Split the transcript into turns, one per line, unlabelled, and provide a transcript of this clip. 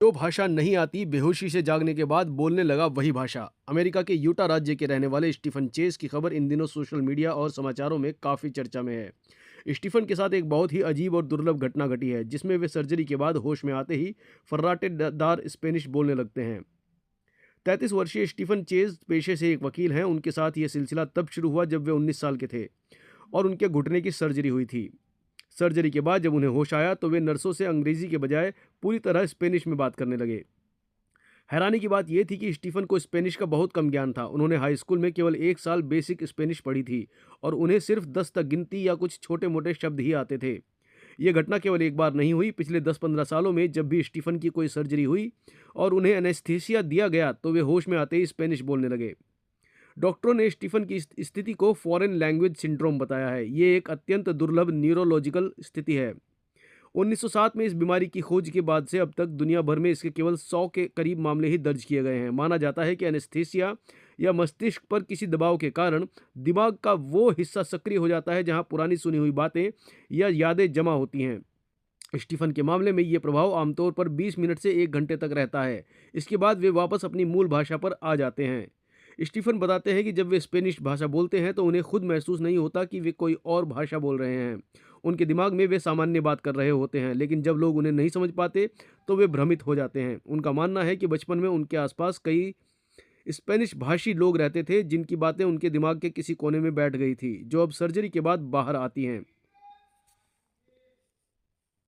जो भाषा नहीं आती, बेहोशी से जागने के बाद बोलने लगा वही भाषा। अमेरिका के यूटा राज्य के रहने वाले स्टीफन चेस की खबर इन दिनों सोशल मीडिया और समाचारों में काफ़ी चर्चा में है। स्टीफन के साथ एक बहुत ही अजीब और दुर्लभ घटना घटी है, जिसमें वे सर्जरी के बाद होश में आते ही फर्राटेदार स्पेनिश बोलने लगते हैं। 33 वर्षीय स्टीफन चेज पेशे से एक वकील हैं। उनके साथ ये सिलसिला तब शुरू हुआ जब वे 19 साल के थे और उनके घुटने की सर्जरी हुई थी। सर्जरी के बाद जब उन्हें होश आया तो वे नर्सों से अंग्रेजी के बजाय पूरी तरह स्पेनिश में बात करने लगे। हैरानी की बात यह थी कि स्टीफन को स्पेनिश का बहुत कम ज्ञान था। उन्होंने हाई स्कूल में केवल 1 साल बेसिक स्पेनिश पढ़ी थी और उन्हें सिर्फ 10 तक गिनती या कुछ छोटे मोटे शब्द ही आते थे। ये घटना केवल एक बार नहीं हुई। पिछले 10-15 सालों में जब भी स्टीफन की कोई सर्जरी हुई और उन्हें एनेस्थीसिया दिया गया तो वे होश में आते ही स्पेनिश बोलने लगे। डॉक्टरों ने स्टीफन की इस स्थिति को फॉरेन लैंग्वेज सिंड्रोम बताया है। ये एक अत्यंत दुर्लभ न्यूरोलॉजिकल स्थिति है। 1907 में इस बीमारी की खोज के बाद से अब तक दुनिया भर में इसके केवल 100 के करीब मामले ही दर्ज किए गए हैं। माना जाता है कि एनेस्थीसिया या मस्तिष्क पर किसी दबाव के कारण दिमाग का वो हिस्सा सक्रिय हो जाता है जहां पुरानी सुनी हुई बातें या यादें जमा होती हैं। स्टीफन के मामले में ये प्रभाव आमतौर पर 20 मिनट से 1 घंटे तक रहता है। इसके बाद वे वापस अपनी मूल भाषा पर आ जाते हैं। स्टीफन बताते हैं कि जब वे स्पेनिश भाषा बोलते हैं तो उन्हें खुद महसूस नहीं होता कि वे कोई और भाषा बोल रहे हैं। उनके दिमाग में वे सामान्य बात कर रहे होते हैं, लेकिन जब लोग उन्हें नहीं समझ पाते तो वे भ्रमित हो जाते हैं। उनका मानना है कि बचपन में उनके आसपास कई स्पेनिश भाषी लोग रहते थे जिनकी बातें उनके दिमाग के किसी कोने में बैठ गई थी, जो अब सर्जरी के बाद बाहर आती हैं।